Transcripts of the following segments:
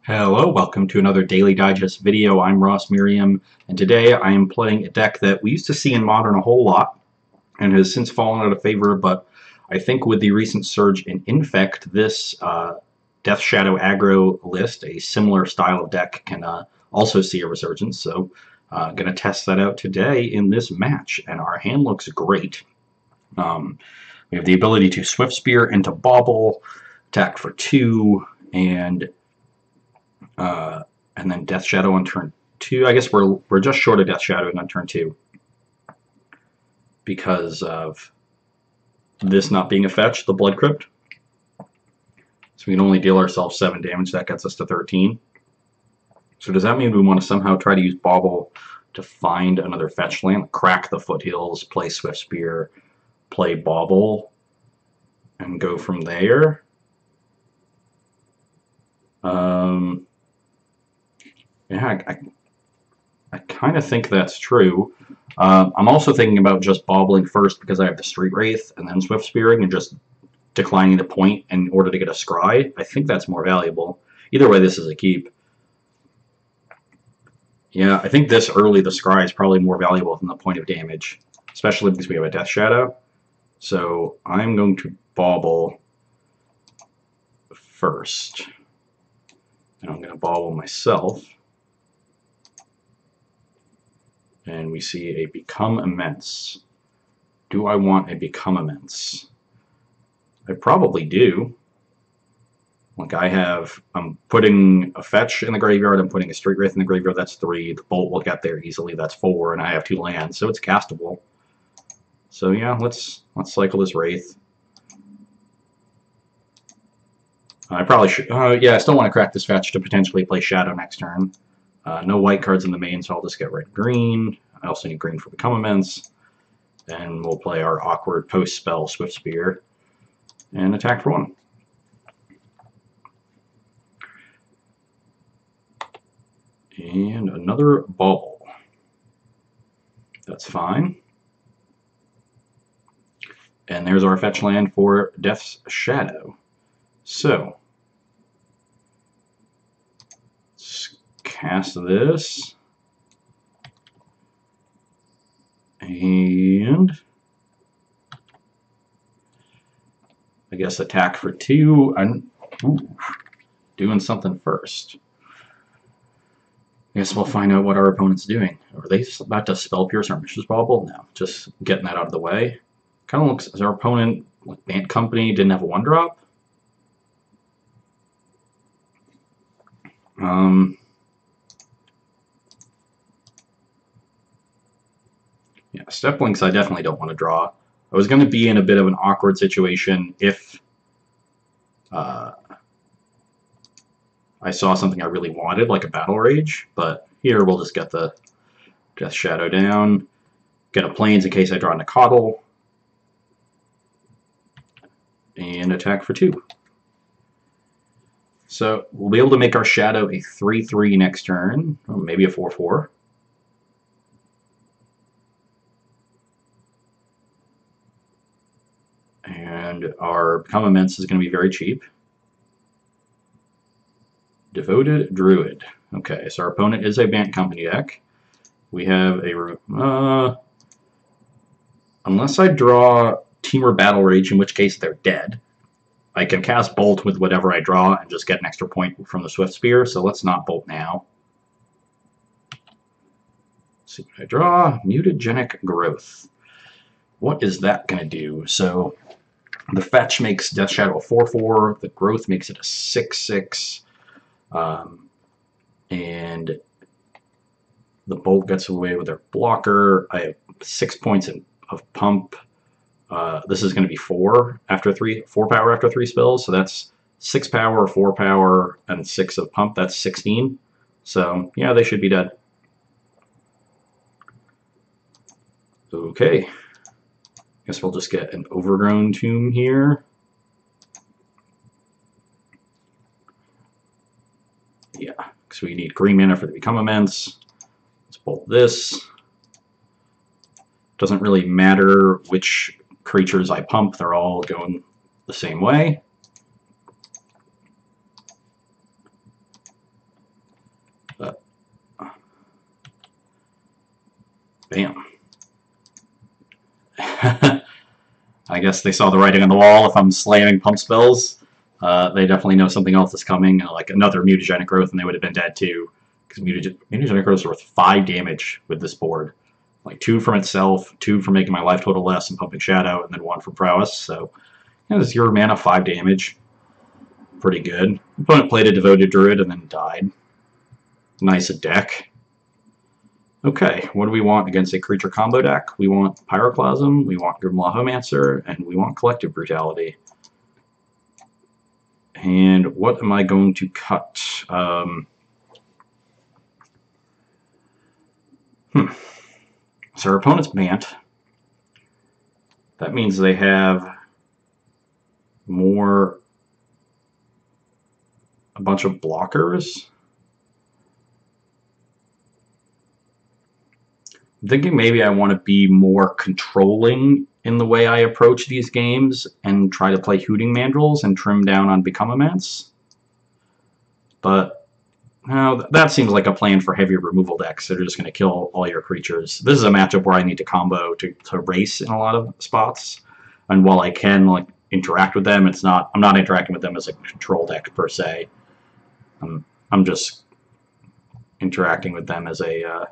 Hello, welcome to another Daily Digest video. I'm Merriam, and today I am playing a deck that we used to see in Modern a whole lot and has since fallen out of favor, but I think with the recent surge in Infect, this Death Shadow aggro list, a similar style of deck, can also see a resurgence. So I'm going to test that out today in this match, and our hand looks great. We have the ability to Swift Spear into Bauble, attack for 2, and then Death Shadow on turn 2. I guess we're just short of Death Shadow on turn 2 because of this not being a fetch, the Blood Crypt. So we can only deal ourselves 7 damage. That gets us to 13. So does that mean we want to somehow try to use Bauble to find another fetch land, crack the Foothills, play Swift Spear, play Bauble, and go from there? Yeah, I kind of think that's true. I'm also thinking about just bobbling first because I have the Street Wraith and then Swift Spearing and just declining the point in order to get a Scry. I think that's more valuable. Either way, this is a keep. Yeah, I think this early, the Scry is probably more valuable than the point of damage, especially because we have a Death Shadow. So I'm going to bauble first. And I'm going to bauble myself. And we see a Become Immense. Do I want a Become Immense? I probably do. Like I'm putting a fetch in the graveyard, I'm putting a Street Wraith in the graveyard, that's 3. The Bolt will get there easily, that's 4, and I have 2 lands, so it's castable. So yeah, let's cycle this Wraith. I probably should, yeah, I still want to crack this fetch to potentially play Shadow next turn. No white cards in the main, so I'll just get red-green. I also need green for Become Immense. And we'll play our awkward post-spell Swift Spear and attack for 1. And another Bauble. That's fine. And there's our fetch land for Death's Shadow. So, let's cast this. And I guess attack for 2. I'm doing something first. I guess we'll find out what our opponent's doing. Are they about to Spell Pierce our Mishra's Bauble? No, just getting that out of the way. Kind of looks as our opponent, like Bant Company, didn't have a 1-drop. Yeah, Step Links I definitely don't want to draw. I was going to be in a bit of an awkward situation if I saw something I really wanted, like a Battle Rage, but here we'll just get the Death Shadow down, get a Plains in case I draw Nacatl, and attack for 2. So we'll be able to make our Shadow a 3/3 next turn, or maybe a 4/4. And our Become Immense is going to be very cheap. Devoted Druid. Okay, so our opponent is a Bant Company deck. We have a... unless I draw Temur Battle Rage, in which case they're dead. I can cast Bolt with whatever I draw and just get an extra point from the Swift Spear, so let's not Bolt now. Let's see what I draw. Mutagenic Growth. What is that going to do? So the fetch makes Death Shadow a 4/4, the growth makes it a 6/6, and the Bolt gets away with their blocker. I have 6 points of pump. This is going to be 4 power after 3 spells, so that's 6 power, 4 power, and 6 of pump. That's 16. So yeah, they should be dead. Okay. Guess we'll just get an Overgrown Tomb here. Yeah, because we need green mana for the Become Immense. Let's bolt this. Doesn't really matter which creatures I pump, they're all going the same way. Bam. I guess they saw the writing on the wall. If I'm slamming pump spells, they definitely know something else is coming, like another mutagenic growth, and they would have been dead too. Because mutagenic growths are worth 5 damage with this board. Like 2 from itself, 2 for making my life total less and pumping shadow, and then 1 for prowess. So, you know, 0 mana, 5 damage. Pretty good. Opponent played a devoted druid and then died. Nice deck. Okay, what do we want against a creature combo deck? We want Pyroclasm, we want Grimlaw Homemancer, and we want Collective Brutality. And what am I going to cut? So our opponent's Bant. That means they have a bunch of blockers. I'm thinking maybe I want to be more controlling in the way I approach these games and try to play Hooting Mandrills and trim down on Become Immense. But no, that seems like a plan for heavy removal decks that are just going to kill all your creatures. This is a matchup where I need to combo to race in a lot of spots. And while I can like interact with them, I'm not interacting with them as a control deck per se. I'm just interacting with them as a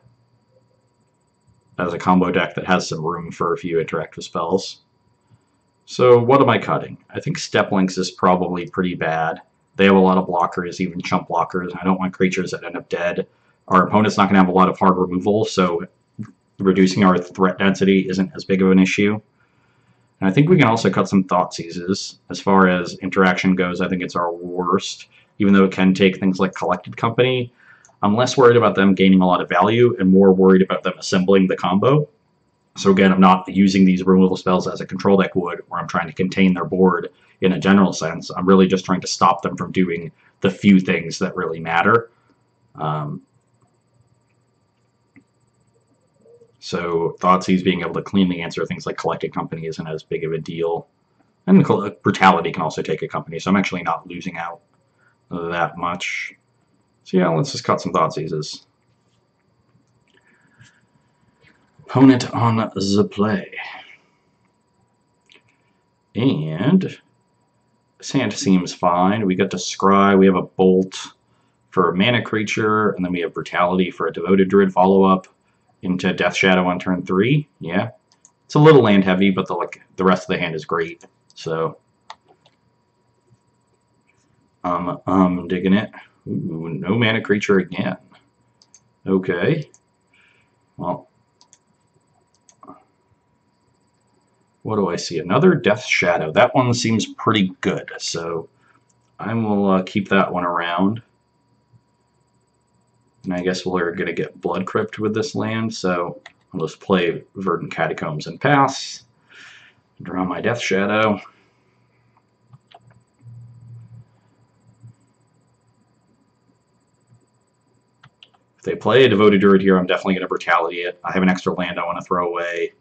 combo deck that has some room for a few interactive spells. So what am I cutting? I think Step Links is probably pretty bad. They have a lot of blockers, even chump blockers, and I don't want creatures that end up dead. Our opponent's not going to have a lot of hard removal, so reducing our threat density isn't as big of an issue. And I think we can also cut some Thoughtseizes. As far as interaction goes, I think it's our worst, even though it can take things like Collected Company. I'm less worried about them gaining a lot of value and more worried about them assembling the combo. So again, I'm not using these removal spells as a control deck would, where I'm trying to contain their board in a general sense. I'm really just trying to stop them from doing the few things that really matter. So Thoughtseize being able to cleanly answer things like Collected Company isn't as big of a deal. And Brutality can also take a company, so I'm actually not losing out that much. So yeah, let's just cut some Thoughtseizes. Opponent on the play. And Sand seems fine. We got to Scry, we have a Bolt for a mana creature, and then we have Brutality for a Devoted Druid follow-up into Death Shadow on turn 3. Yeah. It's a little land heavy, but the rest of the hand is great. So I'm digging it. Ooh, no mana creature again. Okay. Well, what do I see? Another Death Shadow. That one seems pretty good, so I will keep that one around. And I guess we're going to get Blood Crypt with this land, so I'll just play Verdant Catacombs and pass. Draw my Death Shadow. If they play a Devoted Druid here, I'm definitely going to Brutality it. I have an extra land I want to throw away.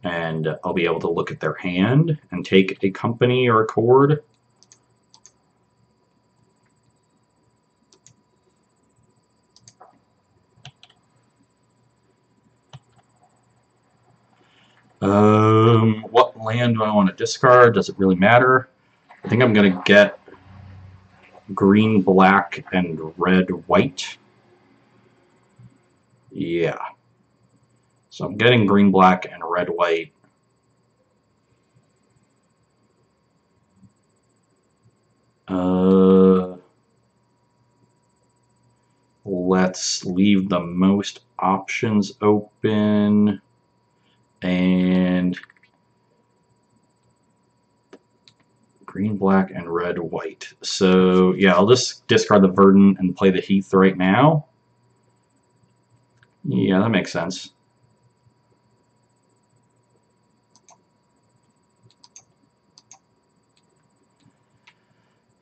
And I'll be able to look at their hand and take a company or a chord. What land do I want to discard? Does it really matter? I think I'm going to get green, black, and red, white. Yeah. So I'm getting green, black, and red, white. Let's leave the most options open. And green, black, and red, white. So yeah, I'll just discard the Verdant and play the Heath right now. Yeah, that makes sense.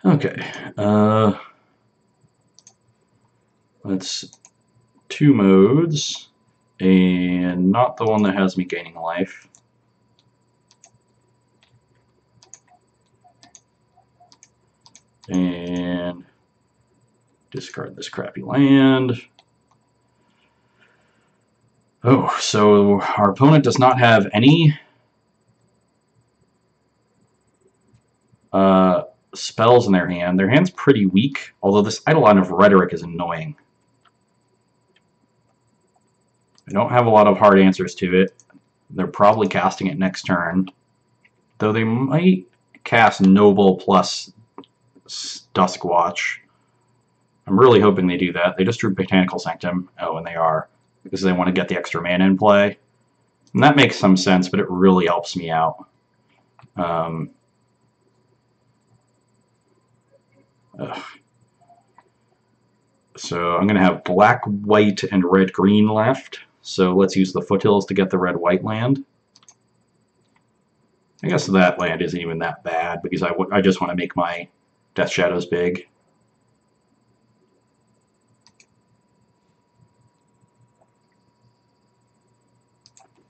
Okay. Let's 2 modes, and not the one that has me gaining life. And discard this crappy land. Oh, so our opponent does not have any spells in their hand. Their hand's pretty weak, although this Eidolon of Rhetoric is annoying. I don't have a lot of hard answers to it. They're probably casting it next turn, though they might cast Noble plus Duskwatch. I'm really hoping they do that. They just drew Botanical Sanctum. Oh, and they are, because they want to get the extra mana in play. And that makes some sense, but it really helps me out. So I'm going to have black, white, and red, green left. So let's use the Foothills to get the red, white land. I guess that land isn't even that bad because I just want to make my Death Shadows big.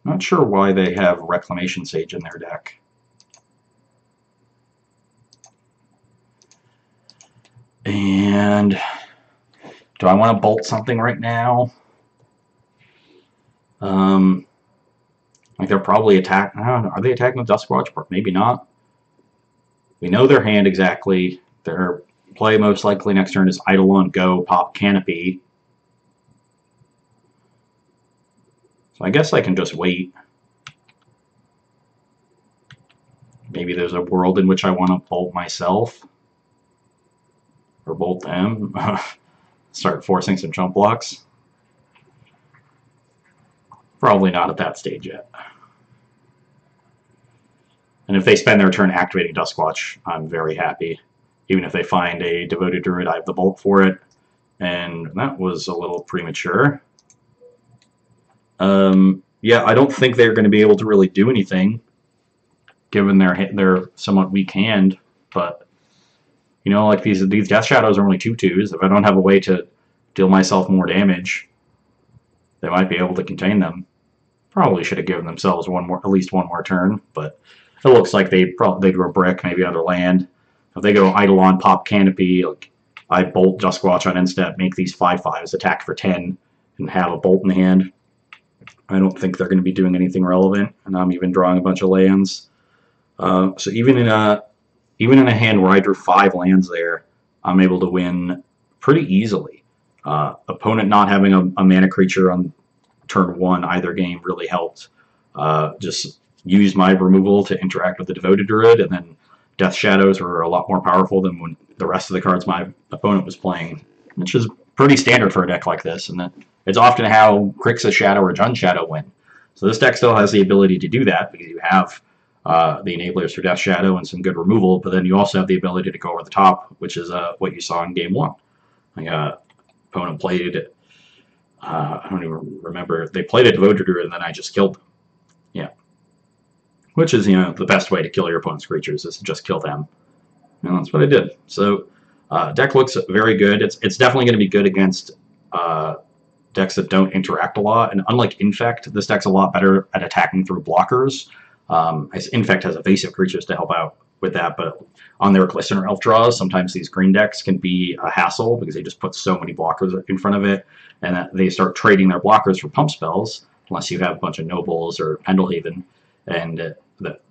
Not sure why they have Reclamation Sage in their deck. And do I want to bolt something right now? Like they're probably attacking. I don't know. Are they attacking with Duskwatch? Maybe not. We know their hand exactly. Their play most likely next turn is Eidolon, go, pop, Canopy. So I guess I can just wait. Maybe there's a world in which I want to bolt myself. Or bolt them. Start forcing some jump blocks. Probably not at that stage yet. And if they spend their turn activating Duskwatch, I'm very happy. Even if they find a Devoted Druid, I have the bolt for it. And that was a little premature. Yeah, I don't think they're going to be able to really do anything, given their somewhat weak hand. But you know, like these Death Shadows are only 2/2s. If I don't have a way to deal myself more damage, they might be able to contain them. Probably should have given themselves at least one more turn. But it looks like they drew a brick, maybe other land. If they go Eidolon, pop, Canopy, like I bolt Duskwatch on instep, make these 5/5s, attack for 10, and have a bolt in the hand. I don't think they're going to be doing anything relevant, and I'm even drawing a bunch of lands. So even in a hand where I drew 5 lands there, I'm able to win pretty easily. Opponent not having a mana creature on turn 1 either game really helped. Just use my removal to interact with the Devoted Druid, and then Death Shadows were a lot more powerful than when the rest of the cards my opponent was playing, which is pretty standard for a deck like this, and it's often how Grixis Shadow or Jund Shadow win. So this deck still has the ability to do that because you have the enablers for Death Shadow and some good removal, but then you also have the ability to go over the top, which is what you saw in Game 1. Opponent played, I don't even remember, they played a Devoted Druid and then I just killed them. Yeah. Which is, the best way to kill your opponent's creatures is to just kill them. And that's what I did. So deck looks very good. It's definitely going to be good against decks that don't interact a lot. And unlike Infect, this deck's a lot better at attacking through blockers. As Infect has evasive creatures to help out with that, but on their Glistener Elf draws, sometimes these green decks can be a hassle because they just put so many blockers in front of it, and they start trading their blockers for pump spells, unless you have a bunch of Nobles or Pendelhaven, and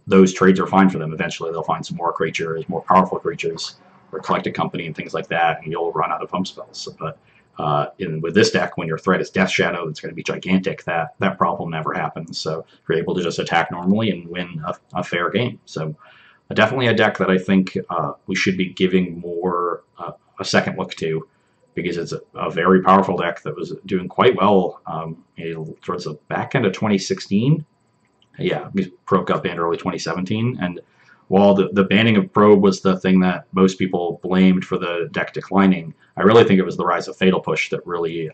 those trades are fine for them. Eventually they'll find some more creatures, more powerful creatures, or Collected Company and things like that, and you'll run out of pump spells. But with this deck, when your threat is Death Shadow, that's going to be gigantic. That problem never happens. So you're able to just attack normally and win a fair game. So definitely a deck that I think we should be giving more a second look to, because it's a very powerful deck that was doing quite well towards the back end of 2016. Yeah, Probe got banned early 2017, and while the banning of Probe was the thing that most people blamed for the deck declining, I really think it was the rise of Fatal Push that really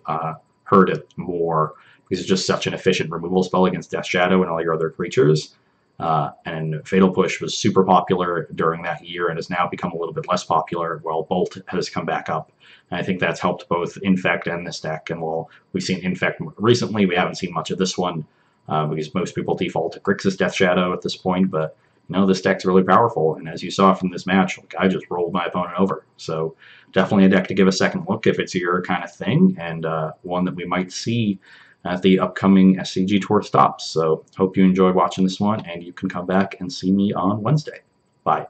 hurt it more, because it's just such an efficient removal spell against Death Shadow and all your other creatures. And Fatal Push was super popular during that year and has now become a little bit less popular while Bolt has come back up. And I think that's helped both Infect and this deck. And while we've seen Infect recently, we haven't seen much of this one because most people default to Grixis Death Shadow at this point. But this deck's really powerful, and as you saw from this match, I just rolled my opponent over. So definitely a deck to give a second look if it's your kind of thing, and one that we might see at the upcoming SCG Tour stops. So hope you enjoyed watching this one, and you can come back and see me on Wednesday. Bye.